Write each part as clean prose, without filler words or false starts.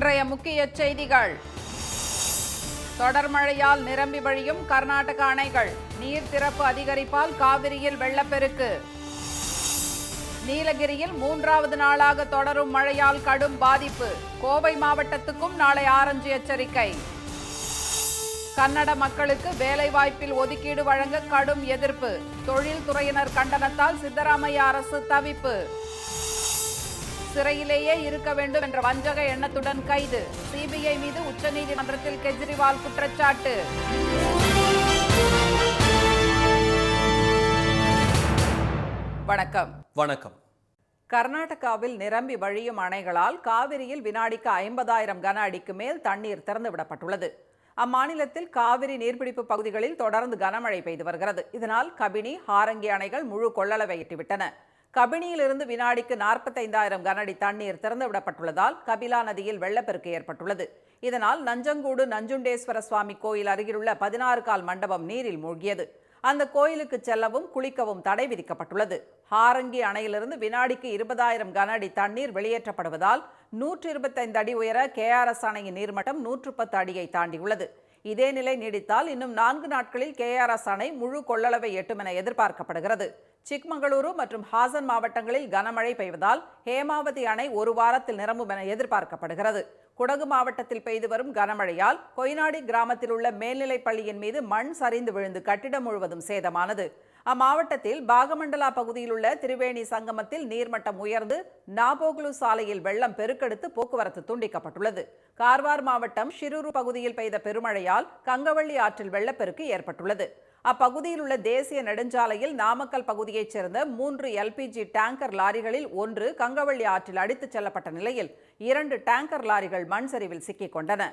இன்றைய முக்கிய செய்திகள். தொடர் மழையால் நிரம்பி வழியும் கர்நாடக அணைகள். நீர் திறப்பு அதிகரிப்பால் காவிரியில் வெள்ளப்பெருக்கு. நீலகிரியில் 3வது நாளாக தொடரும் மழையால் கடும் பாதிப்பு. கோவை மாவட்டத்துக்கும் நாளை ஆரஞ்சு எச்சரிக்கை. கன்னட மக்களுக்கு வேலைவாய்ப்பில் ஒதுக்கீடு வழங்க கடும் எதிர்ப்பு. தொழில்துறையினர் கண்டனத்தால் சித்தராமையா அரசு தவிப்பு. சிறையிலேயே இருக்க வேண்டும் என்ற வஞ்சக எண்ணத்துடன் கைது. சிபிஐ மீது உச்சநீதிமன்றத்தில் கெஜ்ரிவால் குற்றச்சாட்டு. வணக்கம். வணக்கம். கர்நாடகாவில் நிரம்பி வழியும் அணைகளால் காவிரியில் வினாடிக்கு 50,000 கன அடிக்கு மேல் தண்ணீர் திறந்துவிடப்பட்டுள்ளது. அம்மாநிலத்தில் காவிரி நீர்பிடிப்பு பகுதிகளில் தொடர்ந்து கனமழை பெய்து வருகிறது. இதனால் கபினி, ஹாரங்கி அணைகள் முழு கொள்ளளவை எட்டிவிட்டன. கபினியிலிருந்து வினாடிக்கு 45,000 கனஅடி தண்ணீர் திறந்துவிடப்பட்டுள்ளதால் கபிலா நதியில் வெள்ளப்பெருக்கு ஏற்பட்டுள்ளது. இதனால் நஞ்சங்கூடு நஞ்சுண்டேஸ்வர சுவாமி கோயில் அருகிலுள்ள 16 கால் மண்டபம் நீரில் மூழ்கியது. அந்த கோயிலுக்கு செல்லவும் குளிக்கவும் தடை விதிக்கப்பட்டுள்ளது. ஹாரங்கி அணையிலிருந்து வினாடிக்கு 20,000 கனஅடி தண்ணீர் வெளியேற்றப்படுவதால் 125 அடி உயர KRS அணையின் நீர்மட்டம் 110 அடியை தாண்டியுள்ளது. இதே நிலை நீடித்தால் இன்னும் 4 நாட்களில் KRS அணை முழு கொள்ளளவை எட்டும் என எதிர்பார்க்கப்படுகிறது. சிக்மங்களூரு மற்றும் ஹாசன் மாவட்டங்களில் கனமழை பெய்வதால் ஹேமாவதி அணை ஒரு வாரத்தில் நிரம்பும் என எதிர்பார்க்கப்படுகிறது. குடகு மாவட்டத்தில் பெய்து வரும் கனமழையால் கொய்நாடி கிராமத்தில் உள்ள மேல்நிலைப் பள்ளியின் மீது மண் சரிந்து விழுந்து கட்டிடம் முழுவதும் சேதமானது. அம்மாவட்டத்தில் பாகமண்டலா பகுதியில் உள்ள திரிவேணி சங்கமத்தில் நீர்மட்டம் உயர்ந்து நாபோக்லு சாலையில் வெள்ளம் பெருக்கெடுத்து போக்குவரத்து துண்டிக்கப்பட்டுள்ளது. கார்வார் மாவட்டம் ஷிரூரு பகுதியில் பெய்த பெருமழையால் கங்கவள்ளி ஆற்றில் வெள்ளப்பெருக்கு ஏற்பட்டுள்ளது. அப்பகுதியில் உள்ள தேசிய நெடுஞ்சாலையில் நாமக்கல் பகுதியைச் சேர்ந்த 3 LPG டேங்கர் லாரிகளில் ஒன்று கங்கவள்ளி ஆற்றில் அடித்துச் செல்லப்பட்ட நிலையில் 2 டேங்கர் லாரிகள் மண் சரிவில் சிக்கிக் கொண்டன.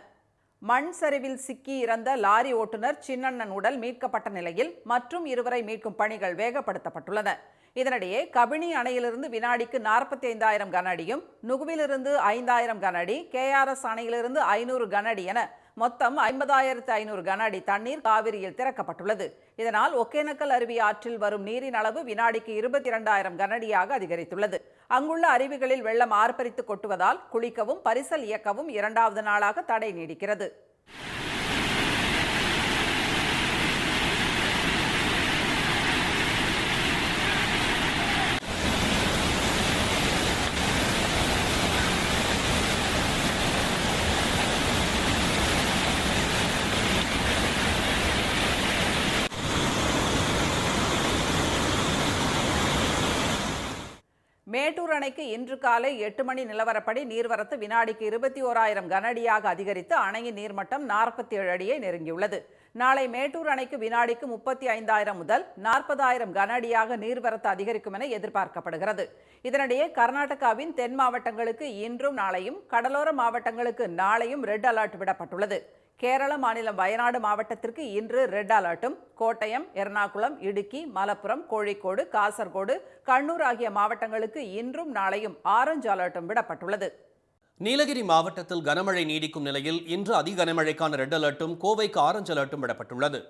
மண் சரிவில் சிக்கி இறந்த லாரி ஓட்டுநர் சின்னண்ணன் உடல் மீட்கப்பட்ட நிலையில் மற்றும் 2 மீட்கும் பணிகள் வேகப்படுத்தப்பட்டுள்ளன. இதனிடையே கபினி அணையிலிருந்து வினாடிக்கு 45,000 கன அடியும், நுகுவிலிருந்து 5,000 கன அடி, KRS அணையிலிருந்து 500 கன அடி என மொத்தம் 50,500 கன அடி தண்ணீர் காவிரியில் திறக்கப்பட்டுள்ளது. இதனால் ஒகேனக்கல் அருவி ஆற்றில் வரும் நீரின் அளவு வினாடிக்கு 22,000 கன அடியாக அதிகரித்துள்ளது. அங்குள்ள அருவிகளில் வெள்ளம் ஆர்ப்பரித்து கொட்டுவதால் குளிக்கவும் பரிசல் இயக்கவும் 2வது நாளாக தடை நீடிக்கிறது. மேட்டூர் அணைக்கு இன்று காலை 8 மணி நிலவரப்படி நீர்வரத்து வினாடிக்கு 21,000 கன அடியாக அதிகரித்து அணையின் நீர்மட்டம் 47 அடியை நெருங்கியுள்ளது. நாளை மேட்டூர் அணைக்கு வினாடிக்கு 35,000 முதல் 40,000 கன அடியாக நீர்வரத்து அதிகரிக்கும் என எதிர்பார்க்கப்படுகிறது. இதனிடையே கர்நாடகாவின் தென் மாவட்டங்களுக்கு இன்றும் நாளையும், கடலோர மாவட்டங்களுக்கு நாளையும் ரெட் அலர்ட் விடப்பட்டுள்ளது. கேரள மாநிலம் வயநாடு மாவட்டத்திற்கு இன்று ரெட் அலர்ட்டும், கோட்டயம், எர்ணாகுளம், இடுக்கி, மலப்புரம், கோழிக்கோடு, காசர்கோடு, கண்ணூர் ஆகிய மாவட்டங்களுக்கு இன்றும் நாளையும் ஆரஞ்சு அலர்ட்டும் விடப்பட்டுள்ளது. நீலகிரி மாவட்டத்தில் கனமழை நீடிக்கும் நிலையில் இன்று அதி கனமழைக்கான ரெட் அலர்ட்டும், கோவைக்கு ஆரஞ்சு அலர்ட்டும் விடப்பட்டுள்ளது.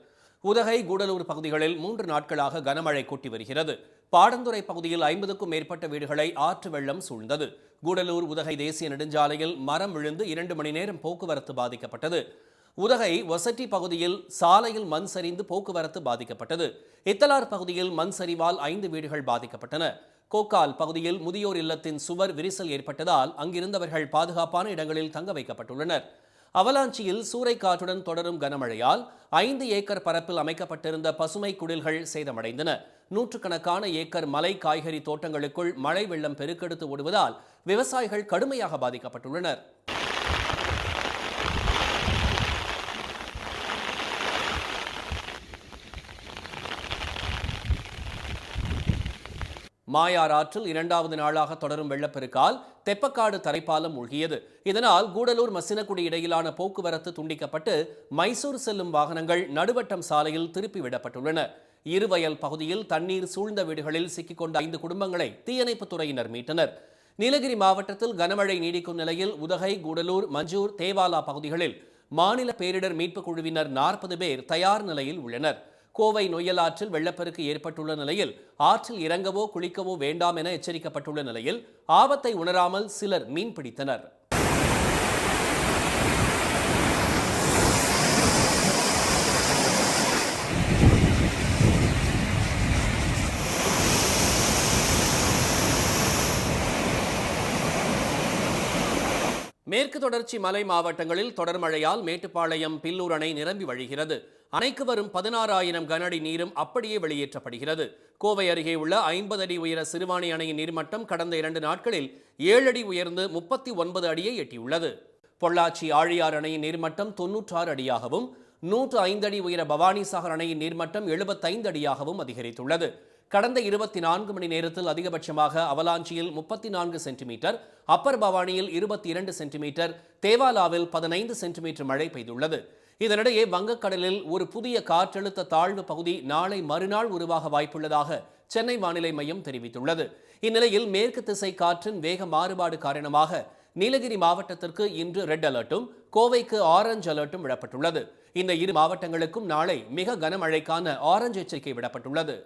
உதகை, கூடலூர் பகுதிகளில் 3 நாட்களாக கனமழை கொட்டி வருகிறது. பாடந்துறை பகுதியில் 50க்கும் மேற்பட்ட வீடுகளை ஆற்று வெள்ளம் சூழ்ந்தது. கூடலூர் உதகை தேசிய நெடுஞ்சாலையில் மரம் விழுந்து 2 மணி நேரம் போக்குவரத்து பாதிக்கப்பட்டது. உதகை ஒசட்டி பகுதியில் சாலையில் மண் சரிந்து போக்குவரத்து பாதிக்கப்பட்டது. இத்தலார் பகுதியில் மண் சரிவால் 5 வீடுகள் பாதிக்கப்பட்டன. கோக்கால் பகுதியில் முதியோர் இல்லத்தின் சுவர் விரிசல் ஏற்பட்டதால் அங்கிருந்தவர்கள் பாதுகாப்பான இடங்களில் தங்க வைக்கப்பட்டுள்ளனர். அவலாஞ்சியில் சூறைக்காற்றுடன் தொடரும் கனமழையால் 5 ஏக்கர் பரப்பில் அமைக்கப்பட்டிருந்த பசுமை குடில்கள் சேதமடைந்தன. 100கணக்கான ஏக்கர் மலை காய்கறி தோட்டங்களுக்குள் மழை வெள்ளம் பெருக்கெடுத்து ஓடுவதால் விவசாயிகள் கடுமையாக பாதிக்கப்பட்டுள்ளனர். மாயார் ஆற்றில் 2வது நாளாக தொடரும் வெள்ளப்பெருக்கால் தெப்பக்காடு தரைப்பாலம் மூழ்கியது. இதனால் கூடலூர் மசினகுடி இடையிலான போக்குவரத்து துண்டிக்கப்பட்டு மைசூர் செல்லும் வாகனங்கள் நடுவட்டம் சாலையில் திருப்பி விடப்பட்டுள்ளன. இருவயல் பகுதியில் தண்ணீர் சூழ்ந்த வீடுகளில் சிக்கிக்கொண்ட 5 குடும்பங்களை தீயணைப்புத் துறையினர் மீட்டனர். நீலகிரி மாவட்டத்தில் கனமழை நீடிக்கும் நிலையில் உதகை, கூடலூர், மஞ்சூர், தேவாலா பகுதிகளில் மாநில பேரிடர் மீட்புக் குழுவினர் 40 பேர் தயார் நிலையில் உள்ளனர். கோவை நொய்யலாற்றில் வெள்ளப்பெருக்கு ஏற்பட்டுள்ள நிலையில் ஆற்றில் இறங்கவோ குளிக்கவோ வேண்டாம் என எச்சரிக்கப்பட்டுள்ள நிலையில் ஆபத்தை உணராமல் சிலர் மீன் பிடித்தனர். மேற்கு தொடர்ச்சி மலை மாவட்டங்களில் தொடர் மழையால் மேட்டுப்பாளையம் பில்லூர் அணை நிரம்பி வழிகிறது. அணைக்கு வரும் 16,000 கன அடி நீரும் அப்படியே வெளியேற்றப்படுகிறது. கோவை அருகே உள்ள 50 அடி உயர சிறுவாணி அணையின் நீர்மட்டம் கடந்த 2 நாட்களில் 7 அடி உயர்ந்து 39 அடியை எட்டியுள்ளது. பொள்ளாச்சி ஆழியார் அணையின் நீர்மட்டம் 96 அடியாகவும் 105 அடி உயர பவானிசாகர் அணையின் நீர்மட்டம் 75 அடியாகவும் அதிகரித்துள்ளது. கடந்த 24 மணி நேரத்தில் அதிகபட்சமாக அவலாஞ்சியில் 34 சென்டிமீட்டர், அப்பர் பவானியில் 22 சென்டிமீட்டர், தேவாலாவில் 15 சென்டிமீட்டர் மழை பெய்துள்ளது. இதனிடையே வங்கக்கடலில் ஒரு புதிய காற்றழுத்த தாழ்வு பகுதி நாளை மறுநாள் உருவாக வாய்ப்புள்ளதாக சென்னை வானிலை மையம் தெரிவித்துள்ளது. இந்நிலையில் மேற்கு திசை காற்றின் வேக மாறுபாடு காரணமாக நீலகிரி மாவட்டத்திற்கு இன்று ரெட் அலர்ட்டும், கோவைக்கு ஆரஞ்சு அலர்ட்டும் விடப்பட்டுள்ளது. இந்த இரு மாவட்டங்களுக்கும் நாளை மிக கனமழைக்கான ஆரஞ்சு எச்சரிக்கை விடப்பட்டுள்ளது.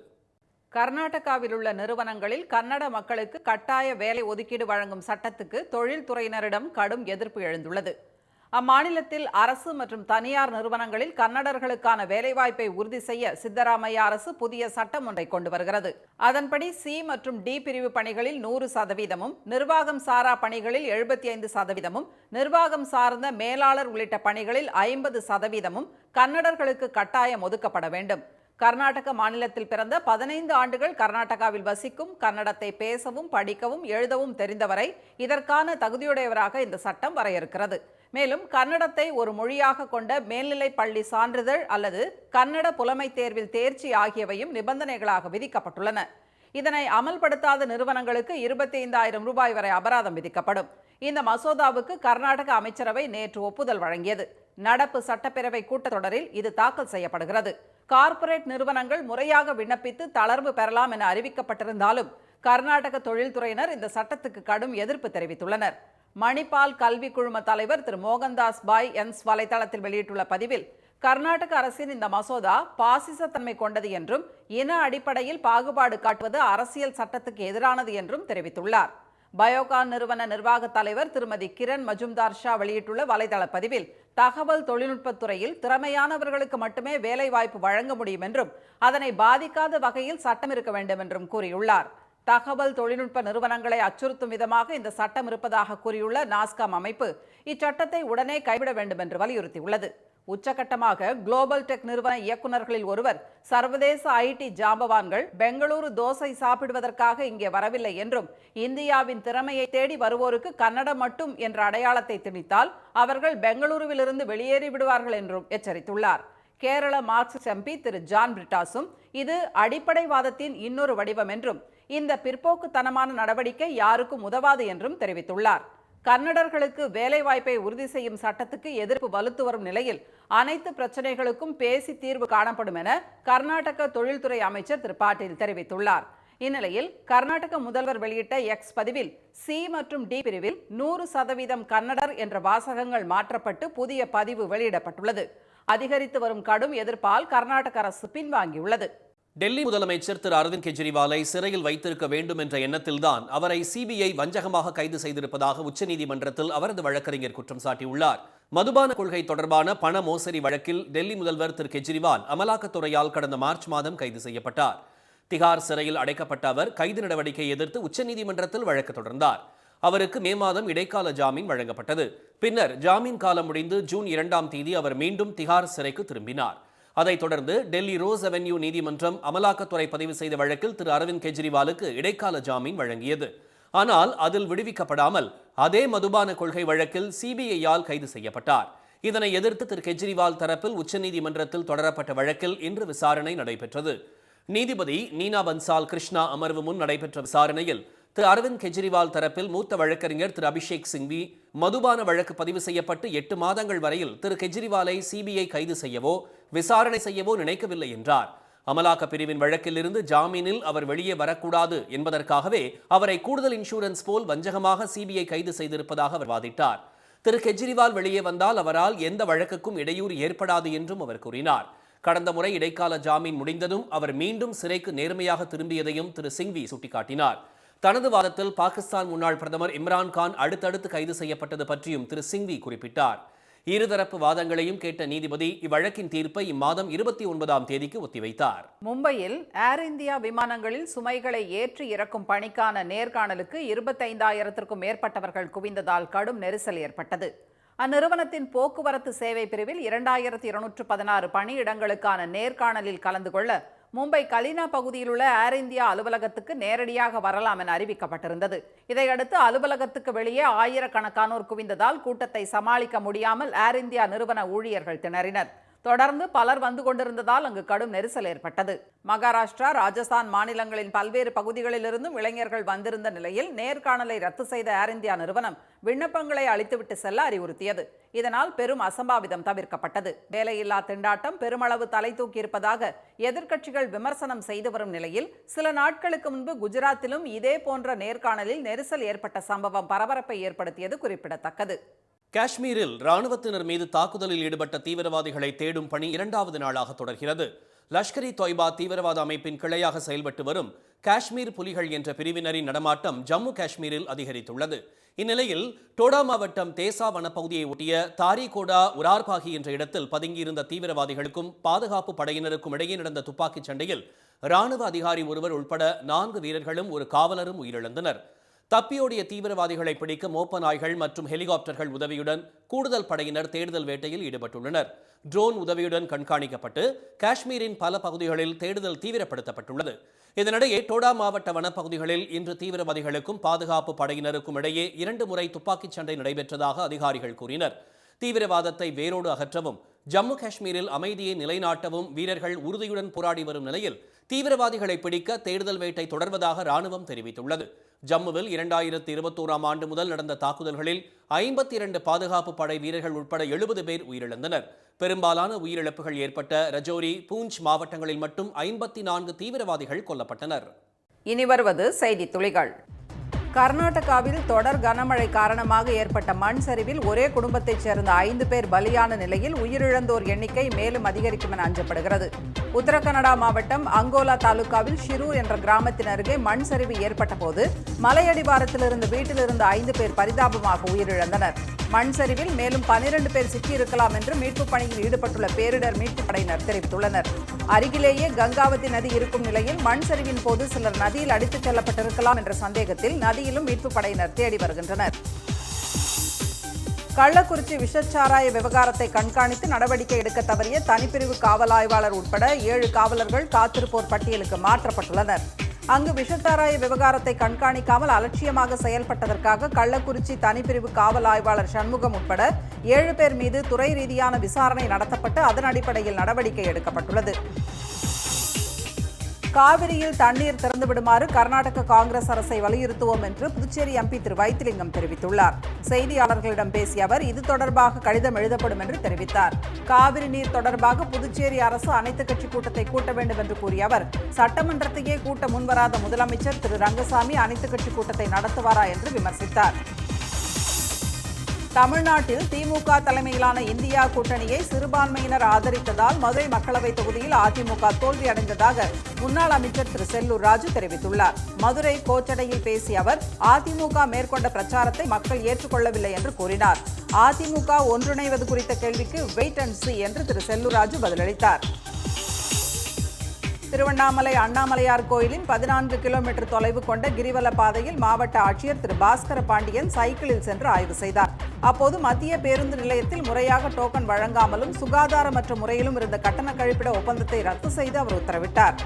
கர்நாடகாவில் உள்ள நிறுவனங்களில் கன்னட மக்களுக்கு கட்டாய வேலை ஒதுக்கீடு வழங்கும் சட்டத்துக்கு தொழில்துறையினரிடம் கடும் எதிர்ப்பு எழுந்துள்ளது. அம்மாநிலத்தில் அரசு மற்றும் தனியார் நிறுவனங்களில் கன்னடர்களுக்கான வேலைவாய்ப்பை உறுதி செய்ய சித்தராமையா அரசு புதிய சட்டம் ஒன்றை கொண்டு வருகிறது. அதன்படி சி மற்றும் டி பிரிவு பணிகளில் 100%, நிர்வாகம் சாரா பணிகளில் 75%, நிர்வாகம் சார்ந்த மேலாளர் உள்ளிட்ட பணிகளில் 50% கன்னடர்களுக்கு கட்டாயம் ஒதுக்கப்பட வேண்டும். கர்நாடக மாநிலத்தில் பிறந்த 15 ஆண்டுகள் கர்நாடகாவில் வசிக்கும், கன்னடத்தை பேசவும் படிக்கவும் எழுதவும் தெரிந்தவரை இதற்கான தகுதியுடையவராக இந்த சட்டம் வரையறுக்கிறது. மேலும் கன்னடத்தை ஒரு மொழியாக கொண்ட மேல்நிலை பள்ளி சான்றிதழ் அல்லது கன்னட புலமை தேர்வில் தேர்ச்சி ஆகியவையும் நிபந்தனைகளாக விதிக்கப்பட்டுள்ளன. இதனை அமல்படுத்தாத நிறுவனங்களுக்கு 25,000 ரூபாய் வரை அபராதம் விதிக்கப்படும். இந்த மசோதாவுக்கு கர்நாடக அமைச்சரவை நேற்று ஒப்புதல் வழங்கியது. நடப்பு சட்டப்பேரவை கூட்டத்தொடரில் இது தாக்கல் செய்யப்படுகிறது. கார்ப்பரேட் நிறுவனங்கள் முறையாக விண்ணப்பித்து தளர்வு பெறலாம் என அறிவிக்கப்பட்டிருந்தாலும் கர்நாடக தொழில்துறையினர் இந்த சட்டத்துக்கு கடும் எதிர்ப்பு தெரிவித்துள்ளனர். மணிப்பால் கல்வி குழும தலைவர் திரு மோகன்தாஸ் பாய் என்ஸ் வலைதளத்தில் வெளியிட்டுள்ள பதிவில், கர்நாடக அரசின் இந்த மசோதா பாசிசத்தன்மை கொண்டது என்றும் இன அடிப்படையில் பாகுபாடு காட்டுவது அரசியல் சட்டத்துக்கு எதிரானது என்றும் தெரிவித்துள்ளார். பயோகான் நிறுவன நிர்வாக தலைவர் திருமதி கிரண் மஜும்தார் ஷா வெளியிட்டுள்ள வலைதள பதிவில், தகவல் தொழில்நுட்பத்துறையில் திறமையானவர்களுக்கு மட்டுமே வேலை வாய்ப்பு வழங்க முடியும் என்றும் அதனை பாதிக்காத வகையில் சட்டம் இருக்க வேண்டும் என்றும் கூறியுள்ளார். தகவல் தொழில்நுட்ப நிறுவனங்களை அச்சுறுத்தும் விதமாக இந்த சட்டம் இருப்பதாக கூறியுள்ள நாஸ்காம் அமைப்பு இச்சட்டத்தை உடனே கைவிட வேண்டும் என்று வலியுறுத்தியுள்ளது. உச்சகட்டமாக குளோபல் டெக் நிறுவன இயக்குநர்களில் ஒருவர், சர்வதேச ஐடி ஜாம்பவான்கள் பெங்களூரு தோசை சாப்பிடுவதற்காக இங்கே வரவில்லை என்றும் இந்தியாவின் திறமையை தேடி வருவோருக்கு கன்னடம் மட்டும் என்ற அடையாளத்தை திணித்தால் அவர்கள் பெங்களூருவிலிருந்து வெளியேறி விடுவார்கள் என்றும் எச்சரித்துள்ளார். கேரள மார்க்சிஸ்ட் எம்பி திரு ஜான் பிரிட்டாசும் இது அடிப்படைவாதத்தின் இன்னொரு வடிவம் என்றும் இந்த பிற்போக்குத்தனமான நடவடிக்கை யாருக்கும் உதவாது என்றும் தெரிவித்துள்ளார். கன்னடர்களுக்கு வேலைவாய்ப்பை உறுதி செய்யும் சட்டத்துக்கு எதிர்ப்பு வலுத்து வரும் நிலையில் அனைத்து பிரச்சனைகளுக்கும் பேசி தீர்வு காணப்படும் என கர்நாடக தொழில்துறை அமைச்சர் திரு பாட்டீல் தெரிவித்துள்ளார். இந்நிலையில் கர்நாடக முதல்வர் வெளியிட்ட எக்ஸ் பதிவில் சி மற்றும் டி பிரிவில் 100% கன்னடர் என்ற வாசகங்கள் மாற்றப்பட்டு புதிய பதிவு வெளியிடப்பட்டுள்ளது. அதிகரித்து வரும் கடும் எதிர்ப்பால் கர்நாடக அரசு பின்வாங்கியுள்ளது. டெல்லி முதலமைச்சர் திரு அரவிந்த் கெஜ்ரிவாலை சிறையில் வைத்திருக்க வேண்டும் என்ற எண்ணத்தில்தான் அவரை சிபிஐ வஞ்சகமாக கைது செய்திருப்பதாக உச்சநீதிமன்றத்தில் அவரது வழக்கறிஞர் குற்றம் சாட்டியுள்ளார். மதுபான கொள்கை தொடர்பான பண மோசடி வழக்கில் டெல்லி முதல்வர் திரு கெஜ்ரிவால் அமலாக்கத்துறையால் கடந்த மார்ச் மாதம் கைது செய்யப்பட்டார். திகார் சிறையில் அடைக்கப்பட்ட அவர் கைது நடவடிக்கையை எதிர்த்து உச்சநீதிமன்றத்தில் வழக்கு தொடர்ந்தார். அவருக்கு மே மாதம் இடைக்கால ஜாமீன் வழங்கப்பட்டது. பின்னர் ஜாமீன் காலம் முடிந்து ஜூன் 2ஆம் தேதி அவர் மீண்டும் திகார் சிறைக்கு திரும்பினார். அதைத் தொடர்ந்து டெல்லி ரோஸ் அவென்யூ நீதிமன்றம் அமலாக்கத்துறை பதிவு செய்த வழக்கில் திரு அரவிந்த் கெஜ்ரிவாலுக்கு இடைக்கால ஜாமீன் வழங்கியது. ஆனால் அதில் விடுவிக்கப்படாமல் அதே மதுபான கொள்கை வழக்கில் சிபிஐயால் கைது செய்யப்பட்டார். இதனை எதிர்த்து திரு கெஜ்ரிவால் தரப்பில் உச்சநீதிமன்றத்தில் தொடரப்பட்ட வழக்கில் இன்று விசாரணை நடைபெற்றது. நீதிபதி நீனா பன்சால் கிருஷ்ணா அமர்வு முன் நடைபெற்ற விசாரணையில் திரு அரவிந்த் கெஜ்ரிவால் தரப்பில் மூத்த வழக்கறிஞர் திரு அபிஷேக் சிங்வி மதுபான வழக்கு பதிவு செய்யப்பட்டு 8 மாதங்கள் வரையில் திரு கெஜ்ரிவாலை சிபிஐ கைது செய்யவோ விசாரணை செய்யவோ நினைக்கவில்லை என்றார். அமலாக்க பிரிவின் வழக்கில் இருந்து ஜாமீனில் அவர் வெளியே வரக்கூடாது என்பதற்காகவே அவரை கூடுதல் இன்சூரன்ஸ் போல் வஞ்சகமாக சிபிஐ கைது செய்திருப்பதாக அவர் வாதிட்டார். திரு கெஜ்ரிவால் வெளியே வந்தால் அவரால் எந்த வழக்குக்கும் இடையூறு ஏற்படாது என்றும் அவர் கூறினார். கடந்த முறை இடைக்கால ஜாமீன் முடிந்ததும் அவர் மீண்டும் சிறைக்கு நேர்மையாக திரும்பியதையும் திரு சிங்வி சுட்டிக்காட்டினார். தனது வாதத்தில் பாகிஸ்தான் முன்னாள் பிரதமர் இம்ரான் கான் அடுத்தடுத்து கைது செய்யப்பட்டது பற்றியும் திரு சிங்வி குறிப்பிட்டார். இருதரப்பு வாதங்களையும் கேட்ட நீதிபதி இவ்வழக்கின் தீர்ப்பை இம்மாதம் 29ஆம் தேதிக்கு ஒத்திவைத்தார். மும்பையில் ஏர் இந்தியா விமானங்களில் சுமைகளை ஏற்றி இறக்கும் பணிக்கான நேர்காணலுக்கு 25,000க்கும் மேற்பட்டவர்கள் குவிந்ததால் கடும் நெரிசல் ஏற்பட்டது. அந்நிறுவனத்தின் போக்குவரத்து சேவை பிரிவில் 2216 பணியிடங்களுக்கான நேர்காணலில் கலந்து கொள்ள மும்பை கலினா பகுதியில் உள்ள ஏர் இந்தியா அலுவலகத்துக்கு நேரடியாக வரலாம் என அறிவிக்கப்பட்டிருந்தது. இதையடுத்து அலுவலகத்துக்கு வெளியே ஆயிரக்கணக்கானோர் குவிந்ததால் கூட்டத்தை சமாளிக்க முடியாமல் ஏர் இந்தியா நிறுவன ஊழியர்கள் திணறினர். தொடர்ந்து பலர் வந்து கொண்டிருந்ததால் அங்கு கடும் நெரிசல் ஏற்பட்டது. மகாராஷ்டிரா, ராஜஸ்தான் மாநிலங்களின் பல்வேறு பகுதிகளிலிருந்தும் இளைஞர்கள் வந்திருந்த நிலையில் நேர்காணலை ரத்து செய்த ஏர் இந்தியா நிறுவனம் விண்ணப்பங்களை அளித்துவிட்டு செல்ல அறிவுறுத்தியது. இதனால் பெரும் அசம்பாவிதம் தவிர்க்கப்பட்டது. வேலையில்லா திண்டாட்டம் பெருமளவு தலை தூக்கியிருப்பதாக எதிர்க்கட்சிகள் விமர்சனம் செய்து வரும் நிலையில் சில நாட்களுக்கு முன்பு குஜராத்திலும் இதே போன்ற நேர்காணலில் நெரிசல் ஏற்பட்ட சம்பவம் பரபரப்பை ஏற்படுத்தியது குறிப்பிடத்தக்கது. காஷ்மீரில் ராணுவத்தினர் மீது தாக்குதலில் ஈடுபட்ட தீவிரவாதிகளை தேடும் பணி 2வது நாளாக தொடர்கிறது. லஷ்கர் இ தொய்பா தீவிரவாத அமைப்பின் கிளையாக செயல்பட்டு வரும் காஷ்மீர் புலிகள் என்ற பிரிவினரின் நடமாட்டம் ஜம்மு காஷ்மீரில் அதிகரித்துள்ளது. இந்நிலையில் டோடா மாவட்டம் தேசா வனப்பகுதியை ஒட்டிய தாரிகோடா உரார்பாகி என்ற இடத்தில் பதுங்கியிருந்த தீவிரவாதிகளுக்கும் பாதுகாப்பு படையினருக்கும் இடையே நடந்த துப்பாக்கிச் சண்டையில் ராணுவ அதிகாரி ஒருவர் உட்பட 4 வீரர்களும் ஒரு காவலரும் உயிரிழந்தனர். தப்பியோடிய தீவிரவாதிகளை பிடிக்க மோப்ப நாய்கள் மற்றும் ஹெலிகாப்டர்கள் உதவியுடன் கூடுதல் படையினர் தேடுதல் வேட்டையில் ஈடுபட்டுள்ளனர். ட்ரோன் உதவியுடன் கண்காணிக்கப்பட்டு காஷ்மீரின் பல பகுதிகளில் தேடுதல் தீவிரப்படுத்தப்பட்டுள்ளது. இதனிடையே டோடா மாவட்ட வனப்பகுதிகளில் இன்று தீவிரவாதிகளுக்கும் பாதுகாப்பு படையினருக்கும் இடையே 2 முறை துப்பாக்கிச் சண்டை நடைபெற்றதாக அதிகாரிகள் கூறினர். தீவிரவாதத்தை வேரோடு அகற்றவும் ஜம்மு காஷ்மீரில் அமைதியை நிலைநாட்டவும் வீரர்கள் உறுதியுடன் போராடி வரும் நிலையில் தீவிரவாதிகளை பிடிக்க தேடுதல் வேட்டை தொடர்வதாக ராணுவம் தெரிவித்துள்ளது. ஜம்முவில் 2021ஆம் ஆண்டு முதல் நடந்த தாக்குதல்களில் 52 பாதுகாப்பு படை வீரர்கள் உட்பட 70 பேர் உயிரிழந்தனர். பெரும்பாலான உயிரிழப்புகள் ஏற்பட்ட ரஜோரி, பூஞ்ச் மாவட்டங்களில் மட்டும் 54 தீவிரவாதிகள் கொல்லப்பட்டனர். இனி வருவது செய்தி துளிகள். கர்நாடகாவில் தொடர் கனமழை காரணமாக ஏற்பட்ட மண் சரிவில் ஒரே குடும்பத்தைச் சேர்ந்த 5 பேர் பலியான நிலையில் உயிரிழந்தோர் எண்ணிக்கை மேலும் அதிகரிக்கும் என அஞ்சப்படுகிறது. உத்தர கன்னடா மாவட்டம் அங்கோலா தாலுகாவில் ஷிரூர் என்ற கிராமத்தின் அருகே மண் சரிவு ஏற்பட்ட போது மலையடிவாரத்தில் இருந்த வீட்டில் இருந்த 5 பேர் பரிதாபமாக உயிரிழந்தனர். மண் சரிவில் மேலும் 12 பேர் சிக்கியிருக்கலாம் என்று மீட்புப் பணியில் ஈடுபட்டுள்ள பேரிடர் மீட்புப் படையினர் தெரிவித்துள்ளனர். அருகிலேயே கங்காவதி நதி இருக்கும் நிலையில் மண் சரிவின் போது சிலர் நதியில் அடித்துச் செல்லப்பட்டிருக்கலாம் என்ற சந்தேகத்தில் நதியிலும் மீட்புப் படையினர் தேடி வருகின்றனர். கள்ளக்குறிச்சி விஷச்சாராய விவகாரத்தை கண்காணித்து நடவடிக்கை எடுக்க தவறிய தனிப்பிரிவு காவல் ஆய்வாளர் உட்பட 7 காவலர்கள் காத்திருப்போர் பட்டியலுக்கு மாற்றப்பட்டுள்ளனர். அங்கு விஷச்சாராய விவகாரத்தை கண்காணிக்காமல் அலட்சியமாக செயல்பட்டதற்காக கள்ளக்குறிச்சி தனிப்பிரிவு காவல் ஆய்வாளர் சண்முகம் உட்பட 7 பேர் மீது துறை ரீதியான விசாரணை நடத்தப்பட்டு அதன் அடிப்படையில் நடவடிக்கை எடுக்கப்பட்டுள்ளது. காவிரியில் தண்ணீர் திறந்துவிடுமாறு கர்நாடக காங்கிரஸ் அரசை வலியுறுத்துவோம் என்று புதுச்சேரி எம்பி திரு வைத்திலிங்கம் தெரிவித்துள்ளார். செய்தியாளர்களிடம் பேசிய அவர் இது தொடர்பாக கடிதம் எழுதப்படும் என்று தெரிவித்தார். காவிரி நீர் தொடர்பாக புதுச்சேரி அரசு அனைத்துக் கட்சி கூட்டத்தை கூட்ட வேண்டும் என்று கூறிய அவர் சட்டமன்றத்தையே கூட்ட முன்வராத முதலமைச்சர் திரு ரங்கசாமி அனைத்துக் கட்சி கூட்டத்தை நடத்துவாரா என்று விமர்சித்தார். தமிழ்நாட்டில் திமுக தலைமையிலான இந்தியா கூட்டணியை சிறுபான்மையினர் ஆதரித்ததால் மதுரை மக்களவைத் தொகுதியில் அதிமுக தோல்வியடைந்ததாக முன்னாள் அமைச்சர் திரு செல்லூர் ராஜு தெரிவித்துள்ளார். மதுரை கோச்சடையில் பேசிய அவர் அதிமுக மேற்கொண்ட பிரச்சாரத்தை மக்கள் ஏற்றுக்கொள்ளவில்லை என்று கூறினார். அதிமுக ஒன்றிணைவது குறித்த கேள்விக்கு வெயிட் அண்ட் சீ என்று திரு செல்லூர் ராஜு பதிலளித்தார். திருவண்ணாமலை அண்ணாமலையார் கோயிலின் 14 கிலோமீட்டர் தொலைவு கொண்ட கிரிவல பாதையில் மாவட்ட ஆட்சியர் திரு பாஸ்கர பாண்டியன் சைக்கிளில் சென்று ஆய்வு செய்தார். அப்போது மத்திய பேருந்து நிலையத்தில் முறையாக டோக்கன் வழங்காமலும் சுகாதாரமற்ற முறையிலும் இருந்த கட்டண கழிப்பிட ஒப்பந்தத்தை ரத்து செய்து அவர் உத்தரவிட்டார்.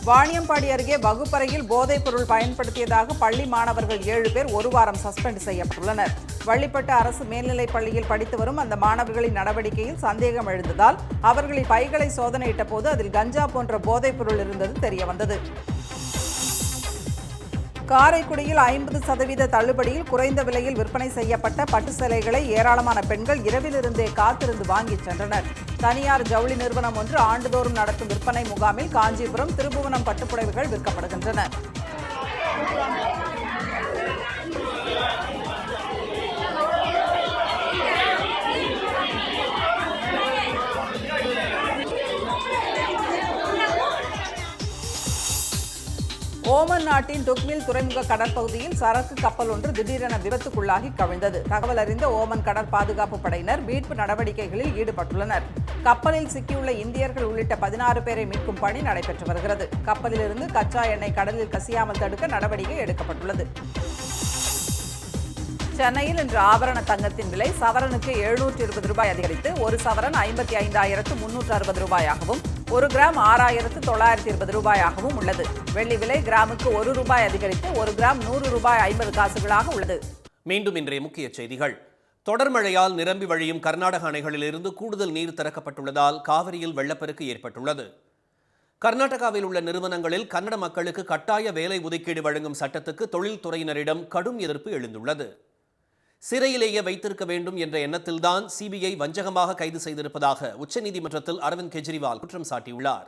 வாணியம்பாடி அருகே வகுப்பறையில் போதைப் பொருள் பயன்படுத்தியதாக பள்ளி மாணவர்கள் 7 பேர் 1 வாரம் சஸ்பெண்ட் செய்யப்பட்டுள்ளனர். வள்ளிப்பட்டு அரசு மேல்நிலைப் பள்ளியில் படித்து வரும் அந்த மாணவர்களின் நடவடிக்கையில் சந்தேகம் எழுந்ததால் அவர்களின் பைகளை சோதனையிட்ட போது அதில் கஞ்சா போன்ற போதைப் பொருள் இருந்தது தெரியவந்தது. காரைக்குடியில் 50% தள்ளுபடியில் குறைந்த விலையில் விற்பனை செய்யப்பட்ட பட்டு சேலைகளை ஏராளமான பெண்கள் இரவிலிருந்தே காத்திருந்து வாங்கிச் சென்றனர். தனியார் ஜவுளி நிறுவனம் ஒன்று ஆண்டுதோறும் நடத்தும் விற்பனை முகாமில் காஞ்சிபுரம், திருபுவனம் பட்டுப்புடவைகள் விற்கப்படுகின்றன. ஓமன் நாட்டின் துக்மில் துறைமுக கடற்பகுதியில் சரக்கு கப்பல் ஒன்று திடீரென விபத்துக்குள்ளாகி கவிழ்ந்தது. தகவல் அறிந்த ஓமன் கடற் பாதுகாப்பு படையினர் மீட்பு நடவடிக்கைகளில் ஈடுபட்டுள்ளனர். கப்பலில் சிக்கியுள்ள இந்தியர்கள் உள்ளிட்ட 16 பேரை மீட்கும் பணி நடைபெற்று வருகிறது. கப்பலிலிருந்து கச்சா எண்ணெய் கடலில் கசியாமல் தடுக்க நடவடிக்கை எடுக்கப்பட்டுள்ளது. சென்னையில் இன்று ஆபரண தங்கத்தின் விலை சவரனுக்கு 720 ரூபாய் அதிகரித்து ஒரு சவரன் 55,360 ரூபாயாகவும், ஒரு கிராம் 6,920 ரூபாயாகவும் உள்ளது. வெள்ளி விலை கிராமுக்கு 1 ரூபாய் அதிகரித்து ஒரு கிராம் 100 ரூபாய் 50 காசுகளாக உள்ளது. மீண்டும் இன்றைய முக்கிய செய்திகள். தொடர் மழையால் நிரம்பி வழியும் கர்நாடக அணைகளிலிருந்து கூடுதல் நீர் திறக்கப்பட்டுள்ளதால் காவிரியில் வெள்ளப்பெருக்கு ஏற்பட்டுள்ளது. கர்நாடகாவில் உள்ள நிறுவனங்களில் கன்னட மக்களுக்கு கட்டாய வேலை ஒதுக்கீடு வழங்கும் சட்டத்துக்கு தொழில்துறையினரிடம் கடும் எதிர்ப்பு எழுந்துள்ளது. சிறையிலேயே வைத்திருக்க வேண்டும் என்ற எண்ணத்தில்தான் சிபிஐ வஞ்சகமாக கைது செய்திருப்பதாக உச்சநீதிமன்றத்தில் அரவிந்த் கெஜ்ரிவால் குற்றம் சாட்டியுள்ளார்.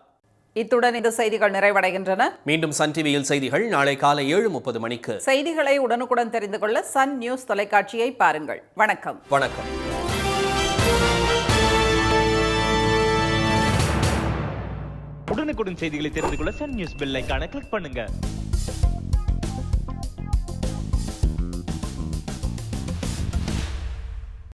இத்துடன் இந்த செய்திகள் நிறைவடைகின்றன. மீண்டும் சன் டிவியில் செய்திகள் நாளை காலை 7:30 மணிக்கு. செய்திகளை உடனுக்குடன் தெரிந்து கொள்ள சன் நியூஸ் தொலைக்காட்சியை பாருங்கள். வணக்கம். வணக்கம். உடனுக்குடன் செய்திகளை தெரிந்து கொள்ள சன் நியூஸ் பெல் ஐகானை கிளிக் பண்ணுங்க.